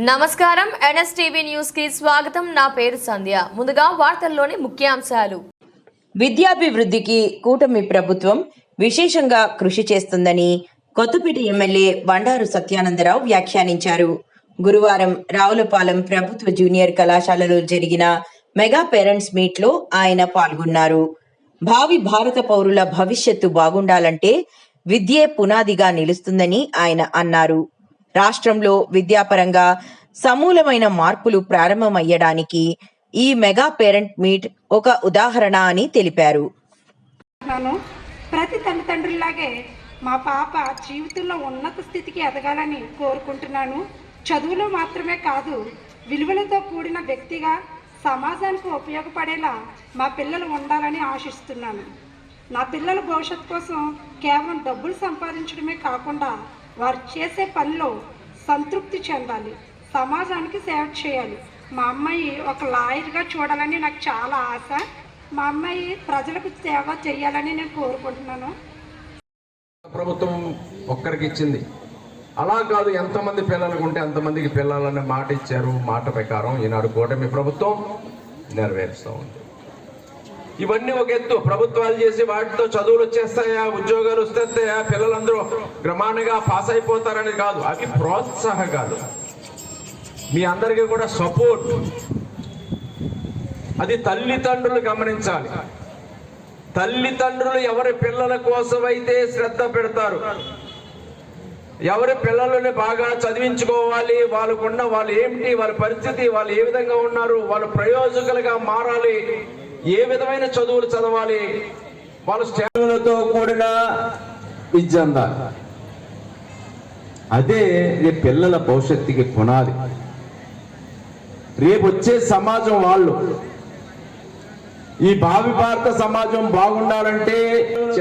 నమస్కారం NSTV news కి స్వాగతం. నా పేరు సంధ్య. ముందుగా వార్తల్లోని ముఖ్యాంశాలు. విద్యాభివృద్ధికి కూటమి ప్రభుత్వం విశేషంగా కృషి చేస్తుందని కొత్తపేట ఎమ్మెల్యే బండారు సత్యానందరావు వ్యాఖ్యానించారు. గురువారం రావులపాలెం ప్రభుత్వ జూనియర్ కళాశాలలో జరిగిన మెగా పేరెంట్స్ మీట్ లో ఆయన పాల్గొన్నారు. భావి భారత పౌరుల భవిష్యత్తు బాగుండాలంటే విద్యే పునాదిగా నిలుస్తుందని ఆయన అన్నారు. రాష్ట్రంలో విద్యాపరంగా సమూలమైన మార్పులు ప్రారంభమయ్యడానికి ఈ మెగా పేరెంట్ మీట్ ఒక ఉదాహరణ అని తెలిపారు. ప్రతి తల్లిదండ్రుల్లాగే మా పాప జీవితంలో ఉన్నత స్థితికి ఎదగాలని కోరుకుంటున్నాను. చదువులో మాత్రమే కాదు, విలువలతో కూడిన వ్యక్తిగా సమాజానికి ఉపయోగపడేలా మా పిల్లలు ఉండాలని ఆశిస్తున్నాను. నా పిల్లల భవిష్యత్తు కోసం కేవలం డబ్బులు సంపాదించడమే కాకుండా వారు చేసే పనిలో సంతృప్తి చెందాలి, సమాజానికి సేవ చేయాలి. మా అమ్మాయి ఒక లాయర్గా చూడాలని నాకు చాలా ఆశ. మా అమ్మాయి ప్రజలకు సేవ చేయాలని నేను కోరుకుంటున్నాను. ప్రభుత్వం ఒక్కరికి ఇచ్చింది అలా కాదు, ఎంతమంది పిల్లలకు ఉంటే అంతమందికి పిల్లలనే మాట ఇచ్చారు. మాట ప్రకారం ఈనాడు కూటమి ప్రభుత్వం నెరవేరుస్తూ ఉంది. ఇవన్నీ ఒక ఎత్తు. ప్రభుత్వాలు చేసి వాటితో చదువులు వచ్చేస్తాయా, ఉద్యోగాలు వస్తాయా, పిల్లలందరూ క్రమానుగా పాస్ అయిపోతారని కాదు. అవి ప్రోత్సాహకాలు, మీ అందరికీ కూడా సపోర్ట్. అది తల్లిదండ్రులు గమనించాలి. తల్లిదండ్రులు ఎవరి పిల్లల కోసమైతే శ్రద్ధ పెడతారు, ఎవరి పిల్లలని బాగా చదివించుకోవాలి, వాళ్ళకున్న వాళ్ళు ఏమిటి, వాళ్ళ పరిస్థితి, వాళ్ళు ఏ విధంగా ఉన్నారు, వాళ్ళు ప్రయోజకులుగా మారాలి, ఏ విధమైన చదువులు చదవాలి, వాళ్ళ స్టేలతో కూడిన విద్య అందాలి. అదే రేపు పిల్లల భవిష్యత్తుకి పునాది. రేపు వచ్చే సమాజం వాళ్ళు, ఈ భావి భారత సమాజం బాగుండాలంటే